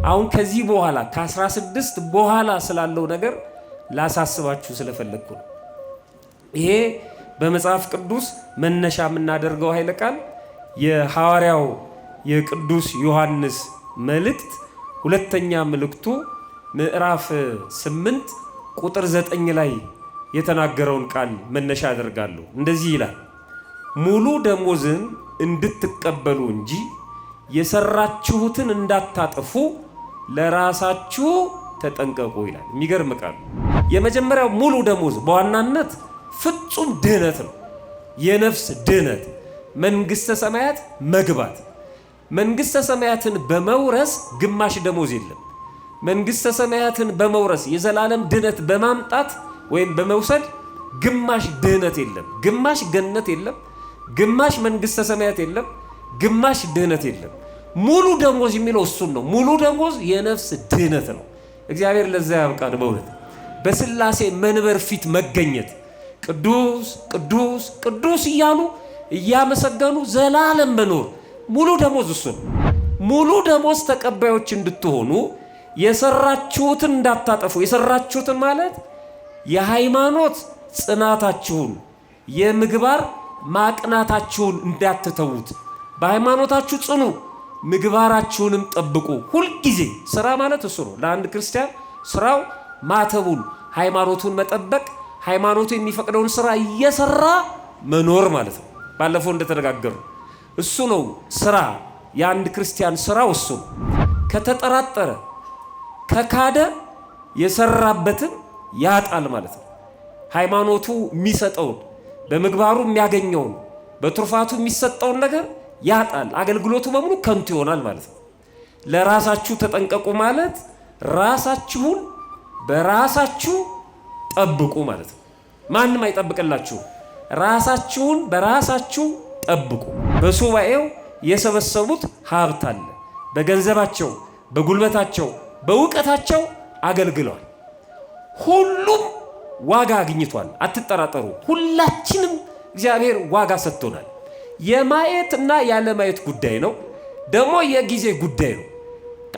አሁን ከዚህ በኋላ ከ16 በኋላ ስላለው ነገር ላሳስባችሁ ስለፈለኩ ነው። ይሄ በመጽሐፍ ቅዱስ መነሻ የምናደርገው ኃይለ ቃል የሐዋርያው የቅዱስ ዮሐንስ መልእክት ሁለተኛ መልእክቱ ምዕራፍ 8 ቁጥር 9 ላይ የተናገረውን ቃል መነሻ ያደርጋለሁ። እንደዚህ ይላል፣ ሙሉ ደሞዝን እንድትቀበሉ እንጂ የሰራችሁትን እንዳታጠፉ ለራሳችሁ ተጠንቀቁ ይላል። የሚገርም ቃል። የመጀመሪያው ሙሉ ደሞዝ በዋናነት ፍጹም ድህነት ነው። የነፍስ ድህነት፣ መንግስተ ሰማያት መግባት። መንግስተ ሰማያትን በመውረስ ግማሽ ደሞዝ የለም። መንግስተ ሰማያትን በመውረስ የዘላለም ድህነት በማምጣት ወይም በመውሰድ ግማሽ ድህነት የለም። ግማሽ ገነት የለም። ግማሽ መንግስተ ሰማያት የለም። ግማሽ ድህነት የለም። ሙሉ ደሞዝ የሚለው እሱን ነው። ሙሉ ደሞዝ የነፍስ ድህነት ነው። እግዚአብሔር ለዛ ያብቃን። በእውነት በስላሴ መንበር ፊት መገኘት፣ ቅዱስ ቅዱስ ቅዱስ እያሉ እያመሰገኑ ዘላለም መኖር ሙሉ ደሞዝ እሱ ነው። ሙሉ ደሞዝ ተቀባዮች እንድትሆኑ የሰራችሁትን እንዳታጠፉ። የሰራችሁትን ማለት የሃይማኖት ጽናታችሁን፣ የምግባር ማቅናታችሁን እንዳትተዉት። በሃይማኖታችሁ ጽኑ፣ ምግባራችሁንም ጠብቁ። ሁልጊዜ ስራ ማለት እሱ ነው። ለአንድ ክርስቲያን ስራው ማተቡን፣ ሃይማኖቱን መጠበቅ፣ ሃይማኖቱ የሚፈቅደውን ስራ እየሰራ መኖር ማለት ነው። ባለፈው እንደተነጋገሩ እሱ ነው ስራ። የአንድ ክርስቲያን ስራው እሱ ነው። ከተጠራጠረ ከካደ የሰራበትን ያጣል ማለት ነው። ሃይማኖቱ የሚሰጠውን፣ በምግባሩ የሚያገኘውን፣ በትሩፋቱ የሚሰጠውን ነገር ያጣል። አገልግሎቱ በሙሉ ከንቱ ይሆናል ማለት ነው። ለራሳችሁ ተጠንቀቁ ማለት ራሳችሁን በራሳችሁ ጠብቁ ማለት ነው። ማንም አይጠብቅላችሁ። ራሳችሁን በራሳችሁ ጠብቁ። በሱባኤው የሰበሰቡት ሀብት አለ። በገንዘባቸው፣ በጉልበታቸው፣ በእውቀታቸው አገልግለዋል። ሁሉም ዋጋ አግኝቷል። አትጠራጠሩ። ሁላችንም እግዚአብሔር ዋጋ ሰጥቶናል። የማየትና ያለማየት ጉዳይ ነው። ደግሞ የጊዜ ጉዳይ ነው።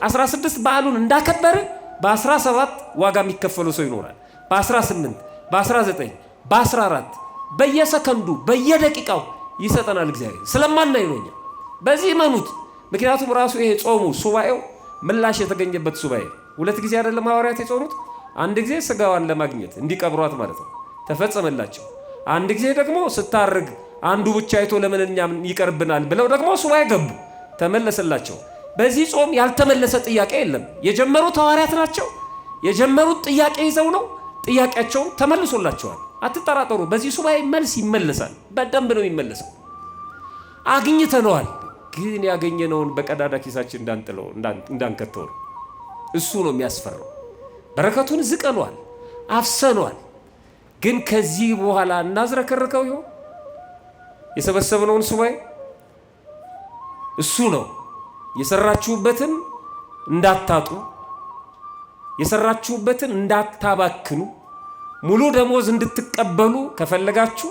16 በዓሉን እንዳከበርን በ17 ዋጋ የሚከፈለው ሰው ይኖራል። በ18 በ19 በ14 በየሰከንዱ በየደቂቃው ይሰጠናል እግዚአብሔር። ስለማናይ ነው እኛ። በዚህ መኑት። ምክንያቱም ራሱ ይሄ ጾሙ ሱባኤው ምላሽ የተገኘበት ሱባኤ። 2 ጊዜ አይደለም ሐዋርያት የጾሙት? አንድ ጊዜ ስጋዋን ለማግኘት እንዲቀብሯት ማለት ነው፣ ተፈጸመላቸው። አንድ ጊዜ ደግሞ ስታርግ አንዱ ብቻ አይቶ ለምን እኛም ይቀርብናል ብለው ደግሞ ሱባኤ ገቡ፣ ተመለሰላቸው። በዚህ ጾም ያልተመለሰ ጥያቄ የለም። የጀመሩት ሐዋርያት ናቸው። የጀመሩት ጥያቄ ይዘው ነው። ጥያቄያቸውም ተመልሶላቸዋል። አትጠራጠሩ። በዚህ ሱባኤ መልስ ይመለሳል። በደንብ ነው የሚመለሰው። አግኝተነዋል። ግን ያገኘነውን በቀዳዳ ኪሳችን እንዳንጥለው እንዳንከተው ነው። እሱ ነው የሚያስፈራው። በረከቱን ዝቀኗል፣ አፍሰኗል። ግን ከዚህ በኋላ እናዝረከርከው ይሆን? የሰበሰብነውን ሱባኤ እሱ ነው። የሰራችሁበትን እንዳታጡ፣ የሰራችሁበትን እንዳታባክኑ፣ ሙሉ ደሞዝ እንድትቀበሉ ከፈለጋችሁ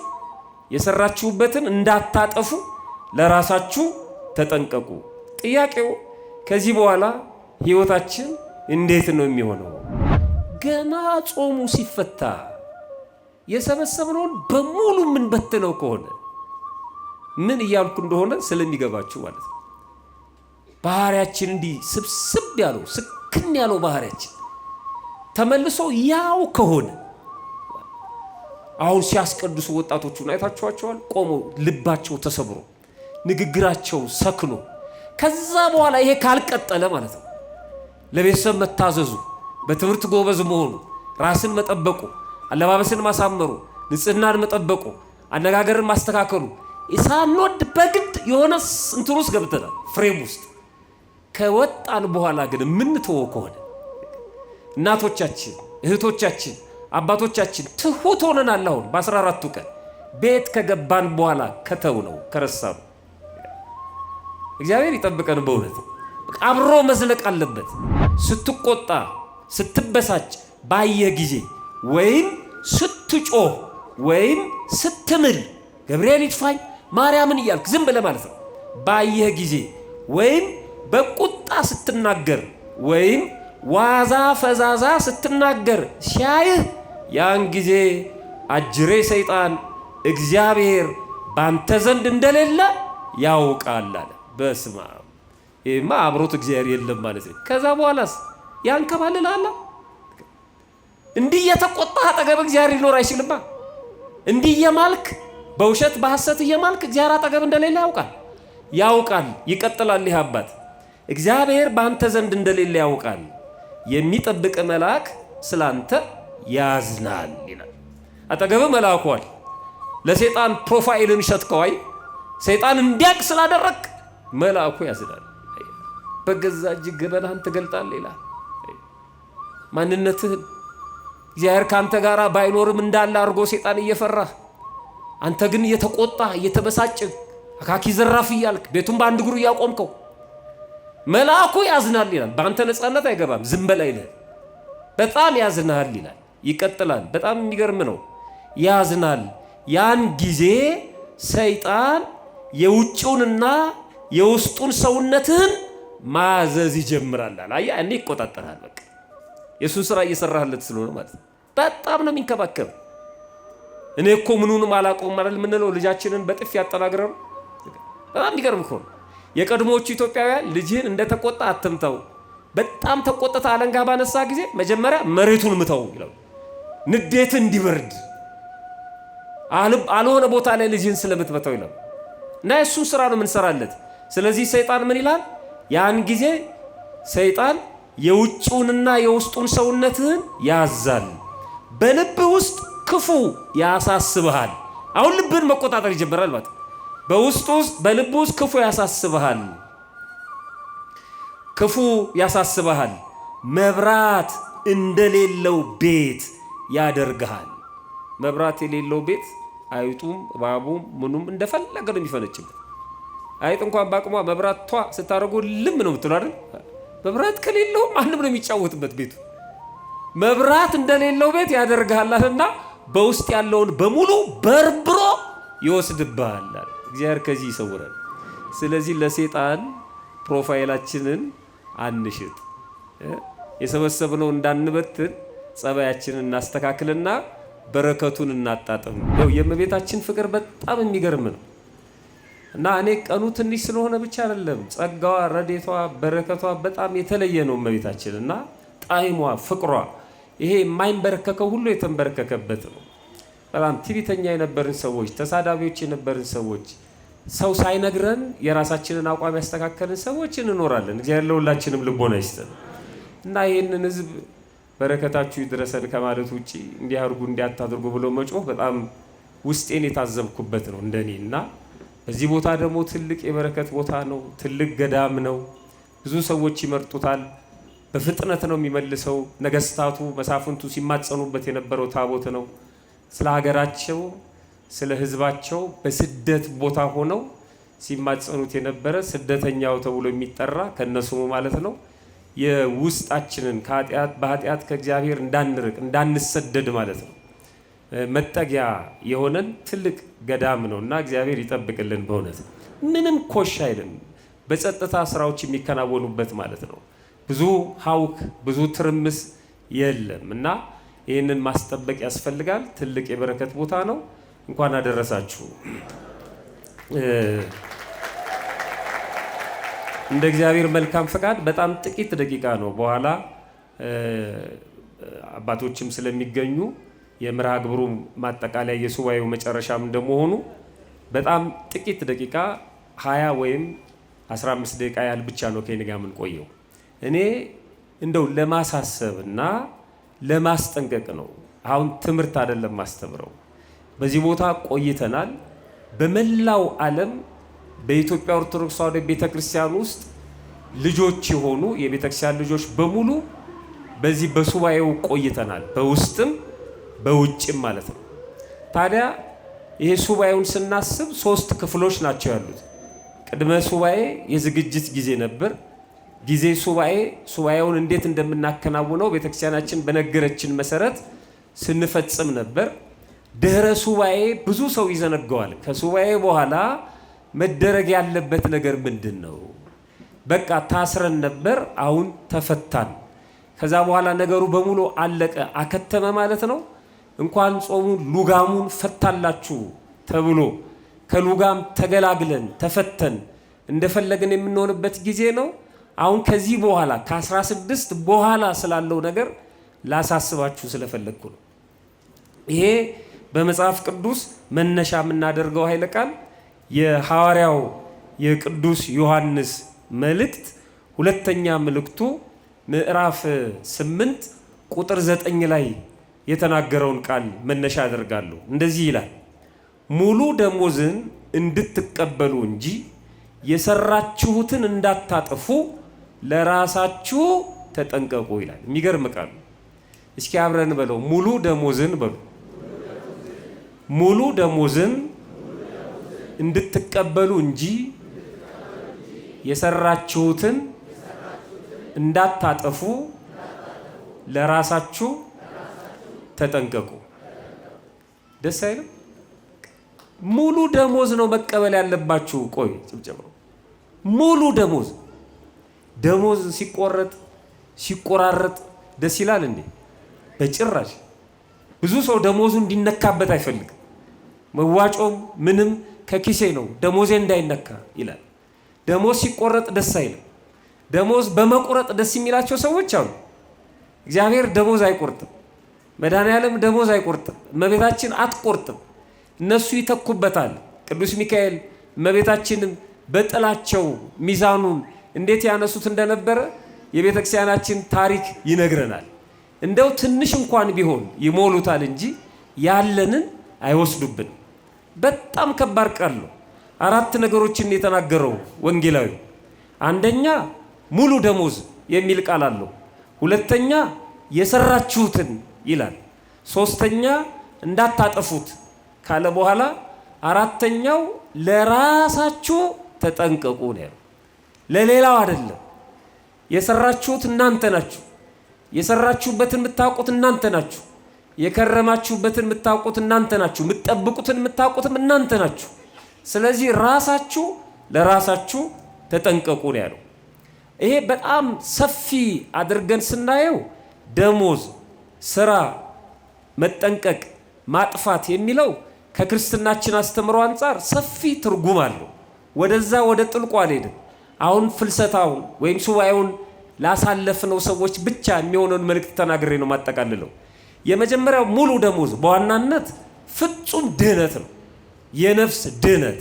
የሰራችሁበትን እንዳታጠፉ ለራሳችሁ ተጠንቀቁ። ጥያቄው ከዚህ በኋላ ህይወታችን እንዴት ነው የሚሆነው? ገና ጾሙ ሲፈታ የሰበሰብነውን በሙሉ ምን በትነው ከሆነ ምን እያልኩ እንደሆነ ስለሚገባችሁ ማለት ነው። ባህሪያችን እንዲህ ስብስብ ያለው ስክን ያለው ባህሪያችን ተመልሶ ያው ከሆነ አሁን ሲያስቀድሱ ወጣቶቹን አይታችኋቸዋል። ቆመው ልባቸው ተሰብሮ ንግግራቸው ሰክኖ፣ ከዛ በኋላ ይሄ ካልቀጠለ ማለት ነው ለቤተሰብ መታዘዙ፣ በትምህርት ጎበዝ መሆኑ፣ ራስን መጠበቁ፣ አለባበስን ማሳመሩ፣ ንጽህናን መጠበቁ፣ አነጋገርን ማስተካከሉ ሳንወድ በግድ የሆነ እንትን ውስጥ ገብተናል፣ ፍሬም ውስጥ። ከወጣን በኋላ ግን የምንተወው ከሆነ እናቶቻችን፣ እህቶቻችን፣ አባቶቻችን ትሁት ሆነናል። አሁን በ14ቱ ቀን ቤት ከገባን በኋላ ከተው ነው ከረሳኑ እግዚአብሔር ይጠብቀን። በእውነት አብሮ መዝለቅ አለበት። ስትቆጣ ስትበሳጭ ባየ ጊዜ ወይም ስትጮህ ወይም ስትምል ገብርኤል ይጥፋኝ ማርያምን እያልክ ዝም ብለህ ማለት ነው ባየ ጊዜ ወይም በቁጣ ስትናገር ወይም ዋዛ ፈዛዛ ስትናገር ሲያይህ ያን ጊዜ አጅሬ ሰይጣን እግዚአብሔር ባንተ ዘንድ እንደሌለ ያውቃል አለ። በስመ አብ! ይሄማ አብሮት እግዚአብሔር የለም ማለት ነው። ከዛ በኋላስ ያንከባልላል። እንዲህ እየተቆጣ አጠገብ እግዚአብሔር ሊኖር አይችልማ። እንዲህ እየማልክ በውሸት በሐሰት እየማልክ እግዚአብሔር አጠገብ እንደሌለ ያውቃል። ይቀጥላል ይህ አባት እግዚአብሔር በአንተ ዘንድ እንደሌለ ያውቃል፣ የሚጠብቅ መልአክ ስላንተ ያዝናል ይላል። አጠገብ መልአኳል ለሰይጣን ፕሮፋይልን ሸጥከዋይ ሰይጣን እንዲያቅ ስላደረክ መልአኩ ያዝናል። በገዛ እጅ ገበናህን ትገልጣለህ ይላል። ማንነትህን እግዚአብሔር ካንተ ጋር ባይኖርም እንዳለ አድርጎ ሰይጣን እየፈራህ አንተ ግን እየተቆጣ እየተበሳጭ አካኪ ዘራፍ እያልክ ቤቱን በአንድ እግሩ እያቆምከው መልአኩ ያዝናል ይላል። በአንተ ነፃነት አይገባም፣ ዝም በል አይልህ፣ በጣም ያዝናል ይላል። ይቀጥላል። በጣም የሚገርም ነው። ያዝናል። ያን ጊዜ ሰይጣን የውጭውንና የውስጡን ሰውነትህን ማዘዝ ይጀምራል። አየህ፣ እኔ ይቆጣጠራል። በቃ የሱን ስራ እየሰራህለት ስለሆነ ማለት ነው። በጣም ነው የሚንከባከብ። እኔ እኮ ምኑንም አላውቀውም ማለት የምንለው ልጃችንን በጥፊ ያጠናግረው በጣም የሚገርም እኮ ነው። የቀድሞዎቹ ኢትዮጵያውያን ልጅህን እንደተቆጣ አትምተው፣ በጣም ተቆጥታ አለንጋ ባነሳ ጊዜ መጀመሪያ መሬቱን ምተው ይላል፣ ንዴት እንዲበርድ አልሆነ ቦታ ላይ ልጅህን ስለምትመተው ይላል። እና የሱን ስራ ነው የምንሰራለት። ስለዚህ ሰይጣን ምን ይላል? ያን ጊዜ ሰይጣን የውጭውንና የውስጡን ሰውነትህን ያዛል፣ በልብህ ውስጥ ክፉ ያሳስብሃል። አሁን ልብህን መቆጣጠር ይጀምራል ማለት በውስጡ ውስጥ በልብ ውስጥ ክፉ ያሳስብሃል፣ መብራት እንደሌለው ቤት ያደርግሃል። መብራት የሌለው ቤት አይጡም እባቡም ምኑም እንደፈለገ ነው የሚፈነጭበት። አይጥ እንኳን በአቅሟ መብራቷ ስታደርጉ ልም ነው የምትለው አይደል? መብራት ከሌለው ማንም ነው የሚጫወትበት ቤቱ። መብራት እንደሌለው ቤት ያደርግሃልና በውስጥ ያለውን በሙሉ በርብሮ ይወስድብሃል። እግዚአብሔር ከዚህ ይሰውራል። ስለዚህ ለሰይጣን ፕሮፋይላችንን አንሽጥ፣ የሰበሰብነው እንዳንበትን ጸባያችንን እናስተካክልና በረከቱን እናጣጥም። የእመቤታችን ፍቅር በጣም የሚገርም ነው እና እኔ ቀኑ ትንሽ ስለሆነ ብቻ አይደለም፣ ጸጋዋ፣ ረዴቷ፣ በረከቷ በጣም የተለየ ነው እመቤታችን እና ጣዕሟ፣ ፍቅሯ ይሄ የማይንበረከከው ሁሉ የተንበረከከበት ነው። በጣም ትዕቢተኛ የነበርን ሰዎች፣ ተሳዳቢዎች የነበርን ሰዎች፣ ሰው ሳይነግረን የራሳችንን አቋም ያስተካከልን ሰዎች እንኖራለን። እግዚአብሔር ለሁላችንም ልቦና ይስጠን እና ይህንን ህዝብ በረከታችሁ ይድረሰን ከማለት ውጭ እንዲህ አድርጉ እንዲያታድርጉ ብሎ መጮህ በጣም ውስጤን የታዘብኩበት ነው እንደኔ። እና እዚህ ቦታ ደግሞ ትልቅ የበረከት ቦታ ነው፣ ትልቅ ገዳም ነው። ብዙ ሰዎች ይመርጡታል። በፍጥነት ነው የሚመልሰው። ነገስታቱ መሳፍንቱ ሲማጸኑበት የነበረው ታቦት ነው። ስለ ሀገራቸው ስለ ህዝባቸው በስደት ቦታ ሆነው ሲማጸኑት የነበረ ስደተኛው ተብሎ የሚጠራ ከነስሙ ማለት ነው። የውስጣችንን በኃጢአት ከእግዚአብሔር እንዳንርቅ እንዳንሰደድ ማለት ነው መጠጊያ የሆነን ትልቅ ገዳም ነው እና እግዚአብሔር ይጠብቅልን። በእውነት ምንም ኮሽ አይልም። በጸጥታ ስራዎች የሚከናወኑበት ማለት ነው። ብዙ ሀውክ ብዙ ትርምስ የለም እና ይህንን ማስጠበቅ ያስፈልጋል። ትልቅ የበረከት ቦታ ነው። እንኳን አደረሳችሁ። እንደ እግዚአብሔር መልካም ፈቃድ በጣም ጥቂት ደቂቃ ነው። በኋላ አባቶችም ስለሚገኙ የመርሃ ግብሩ ማጠቃለያ የሱባኤው መጨረሻም እንደመሆኑ በጣም ጥቂት ደቂቃ 20 ወይም 15 ደቂቃ ያህል ብቻ ነው ከእኔ ጋር የምንቆየው። እኔ እንደው ለማሳሰብ እና ለማስጠንቀቅ ነው። አሁን ትምህርት አይደለም ማስተምረው። በዚህ ቦታ ቆይተናል። በመላው ዓለም በኢትዮጵያ ኦርቶዶክስ ተዋሕዶ ቤተክርስቲያን ውስጥ ልጆች የሆኑ የቤተክርስቲያን ልጆች በሙሉ በዚህ በሱባኤው ቆይተናል። በውስጥም በውጭም ማለት ነው። ታዲያ ይሄ ሱባኤውን ስናስብ 3 ክፍሎች ናቸው ያሉት። ቅድመ ሱባኤ የዝግጅት ጊዜ ነበር። ጊዜ ሱባኤውን እንዴት እንደምናከናውነው ቤተክርስቲያናችን በነገረችን መሰረት ስንፈጽም ነበር። ድህረ ሱባኤ ብዙ ሰው ይዘነጋዋል። ከሱባኤ በኋላ መደረግ ያለበት ነገር ምንድን ነው? በቃ ታስረን ነበር፣ አሁን ተፈታን። ከዛ በኋላ ነገሩ በሙሉ አለቀ አከተመ ማለት ነው። እንኳን ጾሙን ሉጋሙን ፈታላችሁ ተብሎ ከሉጋም ተገላግለን ተፈተን እንደፈለግን የምንሆንበት ጊዜ ነው። አሁን ከዚህ በኋላ ከ16 በኋላ ስላለው ነገር ላሳስባችሁ ስለፈለግኩ ነው። ይሄ በመጽሐፍ ቅዱስ መነሻ የምናደርገው ኃይለ ቃል የሐዋርያው የቅዱስ ዮሐንስ መልእክት ሁለተኛ መልእክቱ ምዕራፍ 8 ቁጥር 9 ላይ የተናገረውን ቃል መነሻ አደርጋለሁ። እንደዚህ ይላል፣ ሙሉ ደሞዝን እንድትቀበሉ እንጂ የሰራችሁትን እንዳታጠፉ ለራሳችሁ ተጠንቀቁ ይላል። የሚገርም ቃል። እስኪ አብረን በለው፣ ሙሉ ደሞዝን በሉ። ሙሉ ደሞዝን እንድትቀበሉ እንጂ የሰራችሁትን እንዳታጠፉ ለራሳችሁ ተጠንቀቁ። ደስ አይልም? ሙሉ ደሞዝ ነው መቀበል ያለባችሁ። ቆይ ጭብጨባው ሙሉ ደሞዝ። ደሞዝ ሲቆራረጥ ደስ ይላል እንዴ? በጭራሽ። ብዙ ሰው ደሞዙ እንዲነካበት አይፈልግም። መዋጮም ምንም ከኪሴ ነው ደሞዜ እንዳይነካ ይላል። ደሞዝ ሲቆረጥ ደስ አይልም። ደሞዝ በመቁረጥ ደስ የሚላቸው ሰዎች አሉ። እግዚአብሔር ደሞዝ አይቆርጥም። መድኃኔዓለም ደሞዝ አይቆርጥም። እመቤታችን አትቆርጥም። እነሱ ይተኩበታል። ቅዱስ ሚካኤል እመቤታችንም በጥላቸው ሚዛኑን እንዴት ያነሱት እንደነበረ የቤተ ክርስቲያናችን ታሪክ ይነግረናል። እንደው ትንሽ እንኳን ቢሆን ይሞሉታል እንጂ ያለንን አይወስዱብን። በጣም ከባድ ቃል ነው። 4 ነገሮችን የተናገረው ወንጌላዊ። አንደኛ ሙሉ ደሞዝ የሚል ቃል አለው። ሁለተኛ የሰራችሁትን ይላል። ሶስተኛ እንዳታጠፉት ካለ በኋላ አራተኛው ለራሳችሁ ተጠንቀቁ ነው። ለሌላው አይደለም። የሰራችሁት እናንተ ናችሁ። የሰራችሁበትን የምታውቁት እናንተ ናችሁ። የከረማችሁበትን የምታውቁት እናንተ ናችሁ። የምትጠብቁትን የምታውቁትም እናንተ ናችሁ። ስለዚህ ራሳችሁ ለራሳችሁ ተጠንቀቁ ነው ያለው። ይሄ በጣም ሰፊ አድርገን ስናየው ደሞዝ፣ ስራ፣ መጠንቀቅ፣ ማጥፋት የሚለው ከክርስትናችን አስተምሮ አንጻር ሰፊ ትርጉም አለው። ወደዛ ወደ ጥልቁ አልሄድም። አሁን ፍልሰታውን ወይም ሱባኤውን ላሳለፍነው ሰዎች ብቻ የሚሆነውን መልእክት ተናግሬ ነው ማጠቃልለው። የመጀመሪያው ሙሉ ደሞዝ በዋናነት ፍጹም ድህነት ነው። የነፍስ ድህነት፣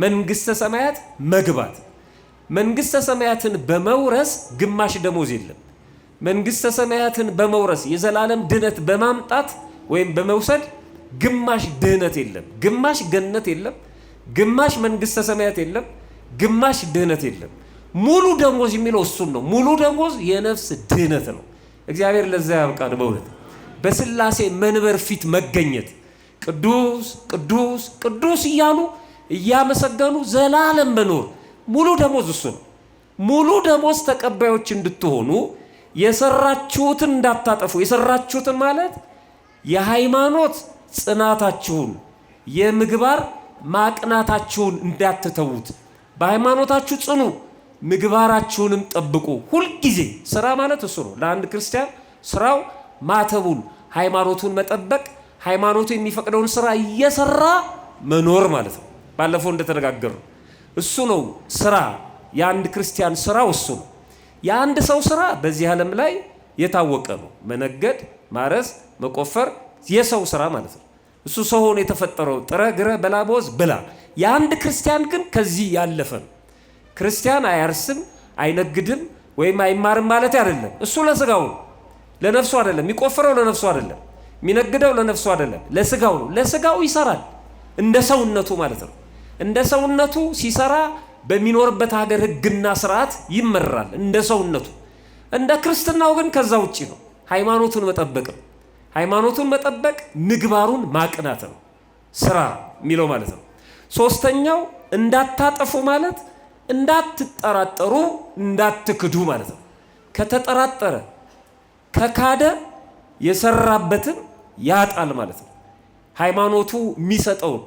መንግስተ ሰማያት መግባት። መንግስተ ሰማያትን በመውረስ ግማሽ ደሞዝ የለም። መንግስተ ሰማያትን በመውረስ የዘላለም ድህነት በማምጣት ወይም በመውሰድ ግማሽ ድህነት የለም። ግማሽ ገነት የለም። ግማሽ መንግስተ ሰማያት የለም። ግማሽ ድህነት የለም። ሙሉ ደሞዝ የሚለው እሱን ነው። ሙሉ ደሞዝ የነፍስ ድህነት ነው። እግዚአብሔር ለዛ ያብቃን። በእውነት በስላሴ መንበር ፊት መገኘት፣ ቅዱስ ቅዱስ ቅዱስ እያሉ እያመሰገኑ ዘላለም መኖር ሙሉ ደሞዝ እሱ ነው። ሙሉ ደሞዝ ተቀባዮች እንድትሆኑ የሰራችሁትን እንዳታጠፉ። የሰራችሁትን ማለት የሃይማኖት ጽናታችሁን፣ የምግባር ማቅናታችሁን እንዳትተዉት። በሃይማኖታችሁ ጽኑ፣ ምግባራችሁንም ጠብቁ። ሁልጊዜ ስራ ማለት እሱ ነው። ለአንድ ክርስቲያን ስራው ማተቡን፣ ሃይማኖቱን መጠበቅ፣ ሃይማኖቱ የሚፈቅደውን ስራ እየሰራ መኖር ማለት ነው። ባለፈው እንደተነጋገሩ እሱ ነው ስራ። የአንድ ክርስቲያን ስራው እሱ ነው። የአንድ ሰው ስራ በዚህ ዓለም ላይ የታወቀ ነው። መነገድ፣ ማረስ፣ መቆፈር የሰው ስራ ማለት ነው። እሱ ሰው ሆኖ የተፈጠረው ጥረ ግረ በላቦዝ ብላ። የአንድ ክርስቲያን ግን ከዚህ ያለፈ ነው። ክርስቲያን አያርስም፣ አይነግድም ወይም አይማርም ማለት አይደለም። እሱ ለስጋው ነው፣ ለነፍሱ አይደለም። የሚቆፍረው ለነፍሱ አይደለም። የሚነግደው ለነፍሱ አይደለም፣ ለስጋው ነው። ለስጋው ይሰራል እንደ ሰውነቱ ማለት ነው። እንደ ሰውነቱ ሲሰራ በሚኖርበት ሀገር ሕግና ስርዓት ይመራል እንደ ሰውነቱ። እንደ ክርስትናው ግን ከዛ ውጪ ነው። ሃይማኖቱን መጠበቅ ነው። ሃይማኖቱን መጠበቅ ምግባሩን ማቅናት ነው ስራ የሚለው ማለት ነው። ሶስተኛው እንዳታጠፉ ማለት እንዳትጠራጠሩ፣ እንዳትክዱ ማለት ነው። ከተጠራጠረ ከካደ የሰራበትን ያጣል ማለት ነው። ሃይማኖቱ የሚሰጠውን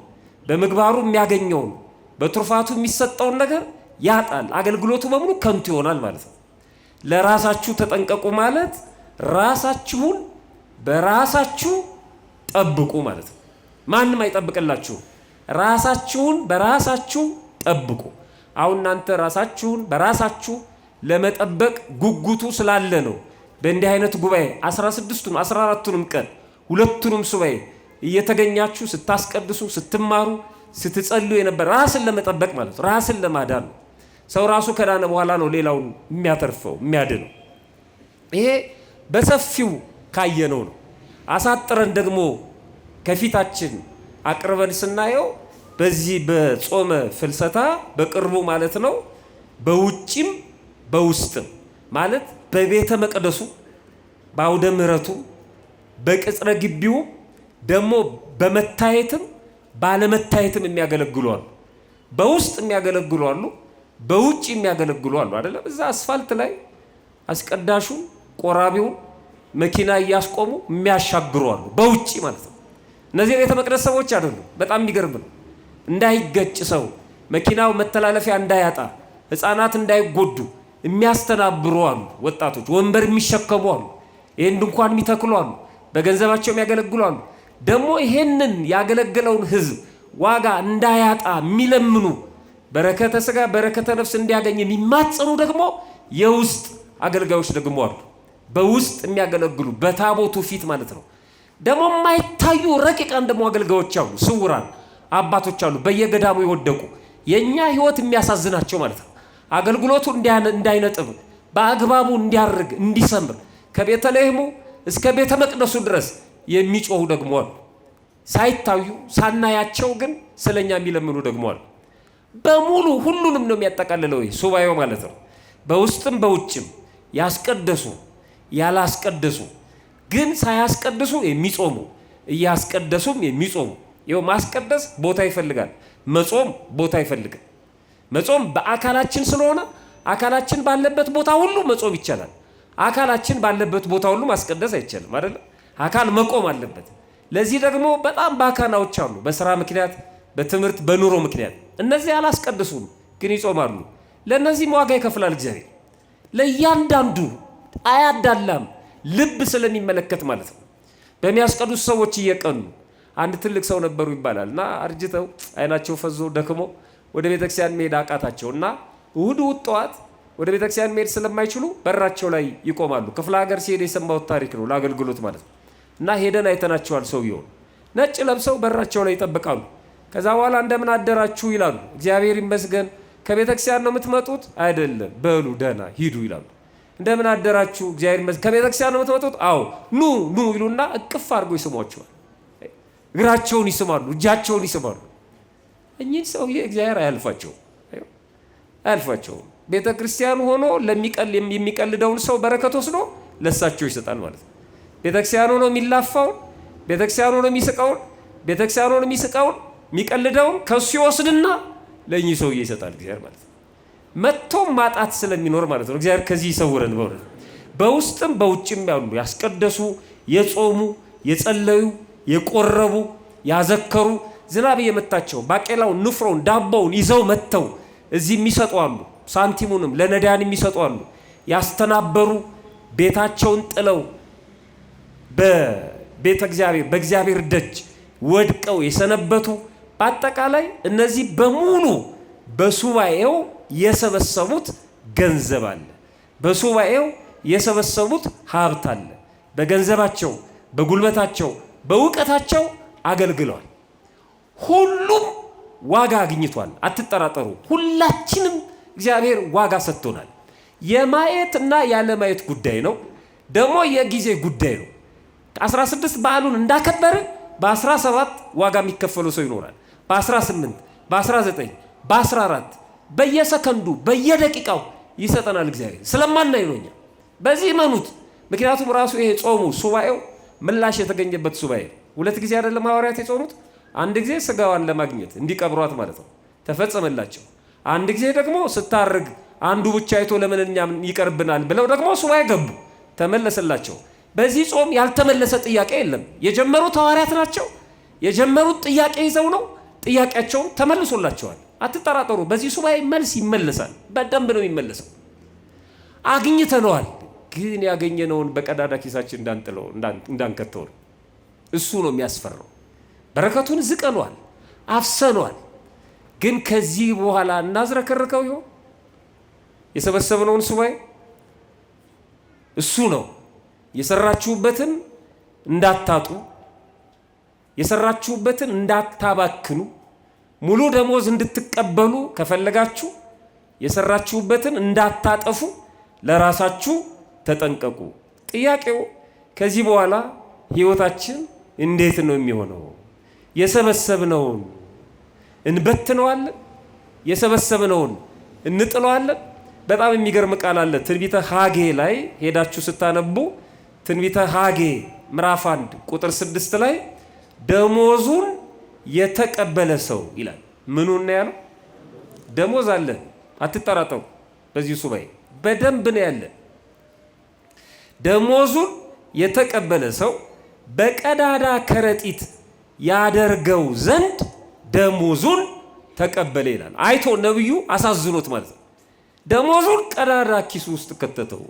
በምግባሩ የሚያገኘውን በትሩፋቱ የሚሰጠውን ነገር ያጣል። አገልግሎቱ በሙሉ ከንቱ ይሆናል ማለት ነው። ለራሳችሁ ተጠንቀቁ ማለት ራሳችሁን በራሳችሁ ጠብቁ ማለት ነው። ማንም አይጠብቅላችሁ። ራሳችሁን በራሳችሁ ጠብቁ። አሁን እናንተ ራሳችሁን በራሳችሁ ለመጠበቅ ጉጉቱ ስላለ ነው በእንዲህ አይነት ጉባኤ 16ቱም 14ቱንም ቀን ሁለቱንም ሱባኤ እየተገኛችሁ ስታስቀድሱ፣ ስትማሩ፣ ስትጸልዩ የነበር ራስን ለመጠበቅ ማለት ነው። ራስን ለማዳን ነው። ሰው ራሱ ከዳነ በኋላ ነው ሌላውን የሚያተርፈው የሚያድነው። ይሄ በሰፊው ካየነው ነው። አሳጥረን ደግሞ ከፊታችን አቅርበን ስናየው በዚህ በጾመ ፍልሰታ በቅርቡ ማለት ነው በውጭም በውስጥም ማለት በቤተ መቅደሱ በአውደ ምሕረቱ በቅጽረ ግቢው ደግሞ በመታየትም ባለመታየትም የሚያገለግሉ አሉ። በውስጥ የሚያገለግሉ አሉ፣ በውጭ የሚያገለግሉ አሉ። አይደለም እዛ አስፋልት ላይ አስቀዳሹ ቆራቢው መኪና እያስቆሙ የሚያሻግሩ አሉ፣ በውጭ ማለት ነው። እነዚህ ቤተ መቅደስ ሰዎች አይደሉም። በጣም የሚገርም ነው። እንዳይገጭ ሰው መኪናው መተላለፊያ እንዳያጣ ሕፃናት እንዳይጎዱ የሚያስተናብሩ አሉ። ወጣቶች ወንበር የሚሸከሙ አሉ። ይህን ድንኳን የሚተክሉ አሉ። በገንዘባቸው የሚያገለግሉ አሉ። ደግሞ ይሄንን ያገለገለውን ሕዝብ ዋጋ እንዳያጣ የሚለምኑ በረከተ ሥጋ በረከተ ነፍስ እንዲያገኝ የሚማጸኑ ደግሞ የውስጥ አገልጋዮች ደግሞ አሉ። በውስጥ የሚያገለግሉ በታቦቱ ፊት ማለት ነው። ደግሞ የማይታዩ ረቂቃን ደግሞ አገልጋዮች አሉ። ስውራን አባቶች አሉ፣ በየገዳሙ የወደቁ የኛ ህይወት የሚያሳዝናቸው ማለት ነው። አገልግሎቱ እንዳይነጥብ በአግባቡ እንዲያርግ እንዲሰምር ከቤተልሔሙ እስከ ቤተ መቅደሱ ድረስ የሚጮሁ ደግሞ አሉ። ሳይታዩ ሳናያቸው ግን ስለኛ የሚለምኑ ደግሞ አሉ። በሙሉ ሁሉንም ነው የሚያጠቃልለው ሱባኤው ማለት ነው። በውስጥም በውጭም ያስቀደሱ ያላስቀደሱ ግን ሳያስቀድሱ የሚጾሙ እያስቀደሱም የሚጾሙ። ይኸው ማስቀደስ ቦታ ይፈልጋል፣ መጾም ቦታ ይፈልጋል። መጾም በአካላችን ስለሆነ አካላችን ባለበት ቦታ ሁሉ መጾም ይቻላል። አካላችን ባለበት ቦታ ሁሉ ማስቀደስ አይቻልም አይደል? አካል መቆም አለበት። ለዚህ ደግሞ በጣም ባካናዎች አሉ፣ በስራ ምክንያት፣ በትምህርት፣ በኑሮ ምክንያት። እነዚህ አላስቀድሱም ግን ይጾማሉ። ለእነዚህም ዋጋ ይከፍላል እግዚአብሔር። ለእያንዳንዱ አያዳላም፣ ልብ ስለሚመለከት ማለት ነው። በሚያስቀዱስ ሰዎች እየቀኑ አንድ ትልቅ ሰው ነበሩ ይባላል እና አርጅተው አይናቸው ፈዞ ደክሞ ወደ ቤተክርስቲያን መሄድ አቃታቸው እና እሑድ ጠዋት ወደ ቤተክርስቲያን መሄድ ስለማይችሉ በራቸው ላይ ይቆማሉ። ክፍለ ሀገር ሲሄድ የሰማሁት ታሪክ ነው፣ ለአገልግሎት ማለት ነው። እና ሄደን አይተናቸዋል። ሰውየውን ነጭ ለብሰው በራቸው ላይ ይጠብቃሉ። ከዛ በኋላ እንደምን አደራችሁ ይላሉ። እግዚአብሔር ይመስገን። ከቤተክርስቲያን ነው የምትመጡት? አይደለም። በሉ ደህና ሂዱ ይላሉ። እንደምን አደራችሁ? እግዚአብሔር ይመስገን። ከቤተክርስቲያን ነው የምትመጡት? አዎ። ኑ ኑ ይሉና እቅፍ አድርገው ይስሟቸዋል። እግራቸውን ይስማሉ፣ እጃቸውን ይስማሉ። እኚህን ሰውዬ እግዚአብሔር አያልፋቸውም። ቤተ ክርስቲያን ሆኖ የሚቀልደውን ሰው በረከት ወስዶ ለሳቸው ይሰጣል ማለት ነው። ቤተ ክርስቲያን ሆኖ የሚላፋውን፣ ቤተ ክርስቲያን ሆኖ የሚስቀውን፣ ቤተ ክርስቲያን ሆኖ የሚስቀውን የሚቀልደውን ከሱ ይወስድና ለእኚህ ሰውዬ ይሰጣል እግዚአብሔር ማለት ነው። መጥቶም ማጣት ስለሚኖር ማለት ነው። እግዚአብሔር ከዚህ ይሰውረን። በእውነት በውስጥም በውጭም ያሉ ያስቀደሱ፣ የጾሙ፣ የጸለዩ፣ የቆረቡ፣ ያዘከሩ ዝናብ እየመታቸው ባቄላውን፣ ንፍሮውን፣ ዳቦውን ይዘው መጥተው እዚህ የሚሰጡ አሉ። ሳንቲሙንም ለነዳያን የሚሰጡ አሉ። ያስተናበሩ ቤታቸውን ጥለው በቤተ እግዚአብሔር በእግዚአብሔር ደጅ ወድቀው የሰነበቱ በአጠቃላይ እነዚህ በሙሉ በሱባኤው የሰበሰቡት ገንዘብ አለ። በሱባኤው የሰበሰቡት ሀብት አለ። በገንዘባቸው፣ በጉልበታቸው፣ በእውቀታቸው አገልግለዋል። ሁሉም ዋጋ አግኝቷል። አትጠራጠሩ። ሁላችንም እግዚአብሔር ዋጋ ሰጥቶናል። የማየት እና ያለማየት ጉዳይ ነው። ደግሞ የጊዜ ጉዳይ ነው። 16 በዓሉን እንዳከበርን በ17 ዋጋ የሚከፈለው ሰው ይኖራል። በ18 በ19 በ14 በየሰከንዱ በየደቂቃው ይሰጠናል እግዚአብሔር። ስለማናይ ነው እኛ። በዚህ እመኑት። ምክንያቱም ራሱ ይሄ ጾሙ ሱባኤው ምላሽ የተገኘበት ሱባኤ። 2 ጊዜ አይደለም ሐዋርያት የጾሙት? አንድ ጊዜ ስጋዋን ለማግኘት እንዲቀብሯት ማለት ነው፣ ተፈጸመላቸው። አንድ ጊዜ ደግሞ ስታርግ አንዱ ብቻ አይቶ ለምን እኛም ይቀርብናል ብለው ደግሞ ሱባኤ ገቡ፣ ተመለሰላቸው። በዚህ ጾም ያልተመለሰ ጥያቄ የለም። የጀመሩት ሐዋርያት ናቸው። የጀመሩት ጥያቄ ይዘው ነው። ጥያቄያቸውን ተመልሶላቸዋል። አትጠራጠሩ። በዚህ ሱባኤ መልስ ይመለሳል። በደንብ ነው የሚመለሰው። አግኝተነዋል፣ ግን ያገኘነውን በቀዳዳ ኪሳችን እንዳንጥለው እንዳንከተው ነው። እሱ ነው የሚያስፈራው። በረከቱን ዝቀኗል፣ አፍሰኗል። ግን ከዚህ በኋላ እናዝረከርከው ይሆን? የሰበሰብነውን ሱባኤ እሱ ነው። የሰራችሁበትን እንዳታጡ፣ የሰራችሁበትን እንዳታባክኑ፣ ሙሉ ደሞዝ እንድትቀበሉ ከፈለጋችሁ የሰራችሁበትን እንዳታጠፉ ለራሳችሁ ተጠንቀቁ። ጥያቄው ከዚህ በኋላ ህይወታችን እንዴት ነው የሚሆነው? የሰበሰብነውን እንበትነዋለን? የሰበሰብነውን እንጥለዋለን? በጣም የሚገርም ቃል አለ። ትንቢተ ሐጌ ላይ ሄዳችሁ ስታነቡ ትንቢተ ሐጌ ምዕራፍ 1 ቁጥር 6 ላይ ደሞዙን የተቀበለ ሰው ይላል። ምኑን ነው ያለው? ደሞዝ አለ፣ አትጠራጠሩ። በዚህ ሱባኤ በደንብ ነው ያለ። ደሞዙን የተቀበለ ሰው በቀዳዳ ከረጢት ያደርገው ዘንድ ደሞዙን ተቀበለ ይላል። አይቶ ነብዩ አሳዝኖት ማለት ነው። ደሞዙን ቀዳዳ ኪሱ ውስጥ ከተተው።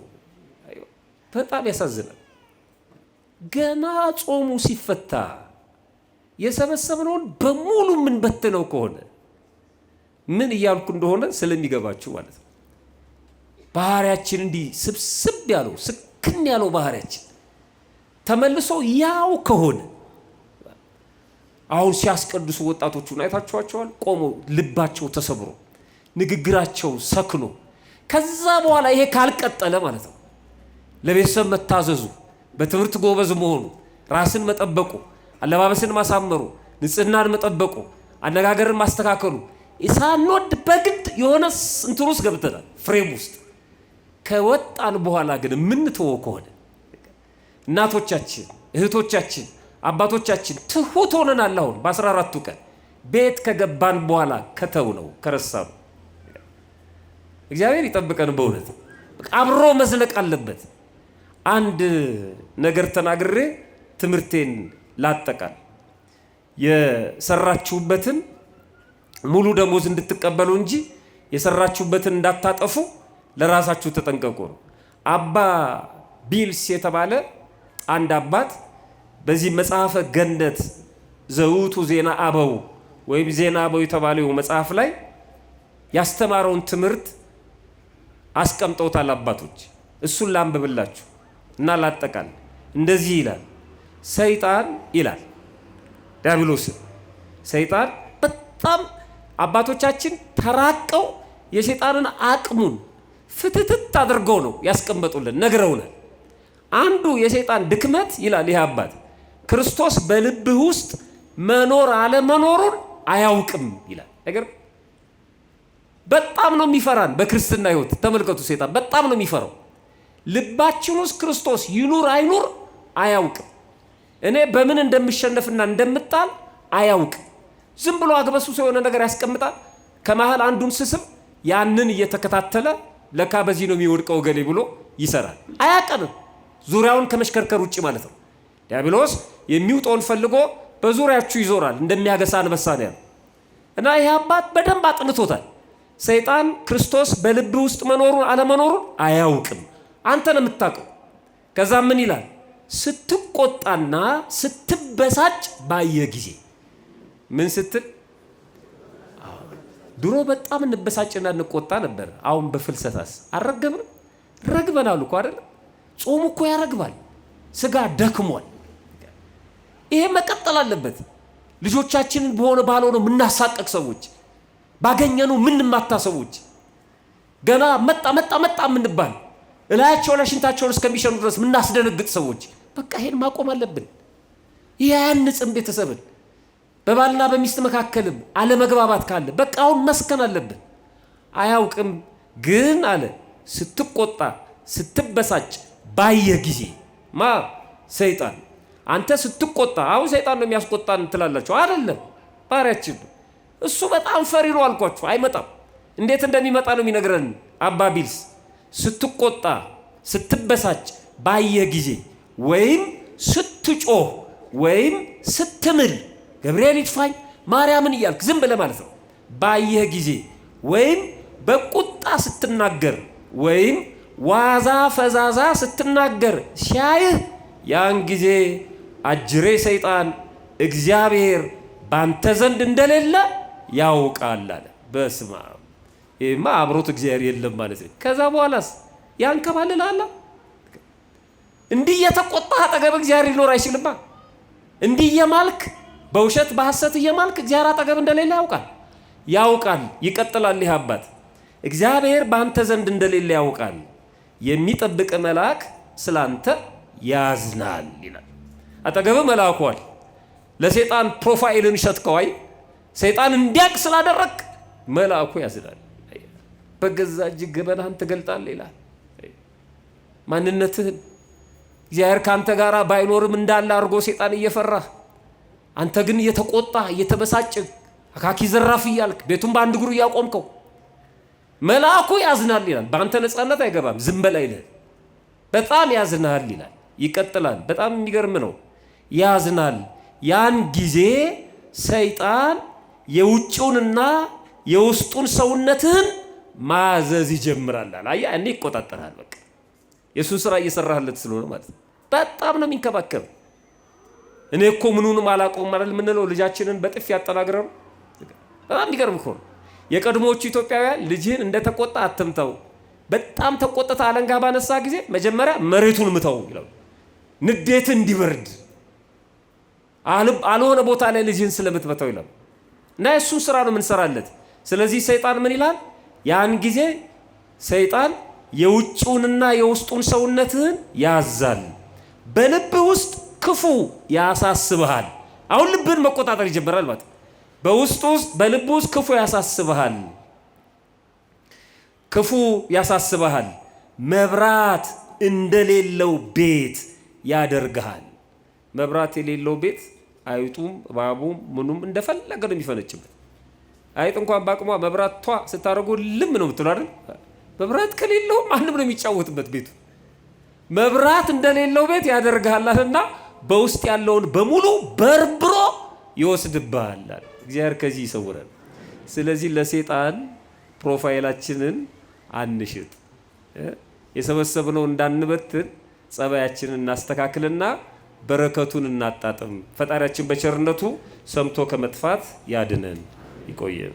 በጣም ያሳዝናል። ገና ጾሙ ሲፈታ የሰበሰብነውን በሙሉ ምን በትነው ከሆነ ምን እያልኩ እንደሆነ ስለሚገባችሁ ማለት ነው። ባህሪያችን እንዲህ ስብስብ ያለው ስክን ያለው ባህሪያችን ተመልሶ ያው ከሆነ አሁን ሲያስቀድሱ ወጣቶቹን አይታችኋቸዋል። ቆሞ ልባቸው ተሰብሮ ንግግራቸው ሰክኖ ከዛ በኋላ ይሄ ካልቀጠለ ማለት ነው ለቤተሰብ መታዘዙ፣ በትምህርት ጎበዝ መሆኑ፣ ራስን መጠበቁ፣ አለባበስን ማሳመሩ፣ ንጽህናን መጠበቁ፣ አነጋገርን ማስተካከሉ ሳንወድ በግድ የሆነ እንትን ውስጥ ገብተናል፣ ፍሬም ውስጥ ከወጣን በኋላ ግን የምንተወው ከሆነ እናቶቻችን፣ እህቶቻችን፣ አባቶቻችን ትሁት ሆነናል። አሁን በ14ቱ ቀን ቤት ከገባን በኋላ ከተው ነው ከረሳኑ እግዚአብሔር ይጠብቀን። በእውነት አብሮ መዝለቅ አለበት። አንድ ነገር ተናግሬ ትምህርቴን ላጠቃል። የሰራችሁበትን ሙሉ ደሞዝ እንድትቀበሉ እንጂ የሰራችሁበትን እንዳታጠፉ ለራሳችሁ ተጠንቀቁ ነው። አባ ቢልስ የተባለ አንድ አባት በዚህ መጽሐፈ ገነት ዘውቱ ዜና አበው ወይም ዜና አበው የተባለው መጽሐፍ ላይ ያስተማረውን ትምህርት አስቀምጠውታል አባቶች። እሱን ላንብብላችሁ እና ላጠቃል። እንደዚህ ይላል። ሰይጣን ይላል ዲያብሎስ፣ ሰይጣን በጣም አባቶቻችን ተራቀው የሰይጣንን አቅሙን ፍትትት አድርገው ነው ያስቀመጡልን፣ ነግረውናል። አንዱ የሰይጣን ድክመት ይላል ይህ አባት ክርስቶስ በልብህ ውስጥ መኖር አለመኖሩን አያውቅም ይላል። ነገር በጣም ነው የሚፈራን በክርስትና ህይወት። ተመልከቱ፣ ሰይጣን በጣም ነው የሚፈራው። ልባችን ውስጥ ክርስቶስ ይኑር አይኑር አያውቅም። እኔ በምን እንደምሸነፍና እንደምጣል አያውቅም። ዝም ብሎ አግበስብሶ የሆነ ነገር ያስቀምጣል። ከመሃል አንዱን ስስብ ያንን እየተከታተለ ለካ በዚህ ነው የሚወድቀው ገሌ ብሎ ይሰራል። አያቀንም፣ ዙሪያውን ከመሽከርከር ውጭ ማለት ነው። ዲያብሎስ የሚውጠውን ፈልጎ በዙሪያችሁ ይዞራል እንደሚያገሳ አንበሳ ነው ያለው። እና ይህ አባት በደንብ አጥንቶታል። ሰይጣን ክርስቶስ በልብ ውስጥ መኖሩን አለመኖሩን አያውቅም፣ አንተ ነው የምታውቀው። ከዛ ምን ይላል? ስትቆጣና ስትበሳጭ ባየ ጊዜ። ምን ስትል? ድሮ በጣም እንበሳጭና እንቆጣ ነበር። አሁን በፍልሰታስ አልረገብንም? ረግበናል እኮ አይደለም? ጾሙ እኮ ያረግባል። ስጋ ደክሟል። ይሄ መቀጠል አለበት። ልጆቻችንን በሆነ ባልሆነ የምናሳቀቅ ሰዎች፣ ባገኘነው ምንማታ ሰዎች፣ ገና መጣ መጣ መጣ የምንባል እላያቸው ላይ ሽንታቸውን እስከሚሸኑ ድረስ የምናስደነግጥ ሰዎች፣ በቃ ይሄን ማቆም አለብን። ይሄ አያንጽም ቤተሰብን። በባልና በሚስት መካከልም አለመግባባት ካለ በቃ አሁን መስከን አለብን። አያውቅም ግን አለ ስትቆጣ ስትበሳጭ ባየ ጊዜ ማ ሰይጣን። አንተ ስትቆጣ አሁን ሰይጣን ነው የሚያስቆጣን ትላላችሁ አይደለም? ባሪያችን እሱ በጣም ፈሪ ነው አልኳችሁ። አይመጣም። እንዴት እንደሚመጣ ነው የሚነግረን አባ ቢልስ። ስትቆጣ ስትበሳጭ ባየ ጊዜ ወይም ስትጮህ ወይም ስትምል ገብርኤል ይጥፋኝ ማርያምን እያልክ ዝም ብለህ ማለት ነው። ባየህ ጊዜ ወይም በቁጣ ስትናገር ወይም ዋዛ ፈዛዛ ስትናገር ሲያይህ ያን ጊዜ አጅሬ ሰይጣን እግዚአብሔር ባንተ ዘንድ እንደሌለ ያውቃል አለ። በስመ አብ። ይሄማ አብሮት እግዚአብሔር የለም ማለት ነው። ከዛ በኋላስ ያንከባልላል። እንዲህ የተቆጣ አጠገብ እግዚአብሔር ሊኖር አይችልማ። እንዲህ እየማልክ በውሸት በሐሰት እየማልክ እግዚአብሔር አጠገብ እንደሌለ ያውቃል። ይቀጥላል ይህ አባት እግዚአብሔር በአንተ ዘንድ እንደሌለ ያውቃል፣ የሚጠብቅ መልአክ ስላንተ ያዝናል ይላል። አጠገብ መልአኳል ለሰይጣን ፕሮፋይልን ሸጥከዋይ ሰይጣን እንዲያቅ ስላደረክ መልአኩ ያዝናል። በገዛ እጅ ገበናህን ትገልጣለህ ይላል። ማንነትህን እግዚአብሔር ካንተ ጋር ባይኖርም እንዳለ አድርጎ ሰይጣን እየፈራህ አንተ ግን እየተቆጣ እየተበሳጭ አካኪ ዘራፍ እያልክ ቤቱን በአንድ እግሩ እያቆምከው መልአኩ ያዝናል ይላል። በአንተ ነፃነት አይገባም፣ ዝም በል አይልህ፣ በጣም ያዝናል ይላል። ይቀጥላል። በጣም የሚገርም ነው። ያዝናል። ያን ጊዜ ሰይጣን የውጭውንና የውስጡን ሰውነትህን ማዘዝ ይጀምራል። አያ እኔ ይቆጣጠራል። በቃ የሱን ስራ እየሰራህለት ስለሆነ ማለት ነው። በጣም ነው የሚንከባከብ። እኔ እኮ ምኑንም አላውቀውም ማለት የምንለው ልጃችንን በጥፊ ያጠናግረው በጣም የሚገርም እኮ ነው። የቀድሞዎቹ ኢትዮጵያውያን ልጅህን እንደተቆጣ አትምተው፣ በጣም ተቆጥታ አለንጋ ባነሳ ጊዜ መጀመሪያ መሬቱን ምተው ይላሉ። ንዴት እንዲበርድ አልሆነ ቦታ ላይ ልጅህን ስለምትመተው ይላሉ። እና የሱን ስራ ነው የምንሰራለት። ስለዚህ ሰይጣን ምን ይላል? ያን ጊዜ ሰይጣን የውጭውንና የውስጡን ሰውነትህን ያዛል፣ በልብህ ውስጥ ክፉ ያሳስብሃል። አሁን ልብህን መቆጣጠር ይጀምራል ማለት በውስጥ በልብ ውስጥ ክፉ ያሳስብሃል፣ መብራት እንደሌለው ቤት ያደርግሃል። መብራት የሌለው ቤት አይጡም እባቡም ምኑም እንደፈለገ ነው የሚፈነጭበት። አይጥ እንኳን በአቅሟ መብራቷ ስታደርጉ ልም ነው የምትለው አይደል? መብራት ከሌለው ማንም ነው የሚጫወትበት ቤቱ። መብራት እንደሌለው ቤት ያደርግሃልና በውስጥ ያለውን በሙሉ በርብሮ ይወስድብሃል። እግዚአብሔር ከዚህ ይሰውረን። ስለዚህ ለሰይጣን ፕሮፋይላችንን አንሽጥ፣ የሰበሰብነው እንዳንበትን ጸባያችንን እናስተካክልና በረከቱን እናጣጥም። ፈጣሪያችን በቸርነቱ ሰምቶ ከመጥፋት ያድነን። ይቆየን።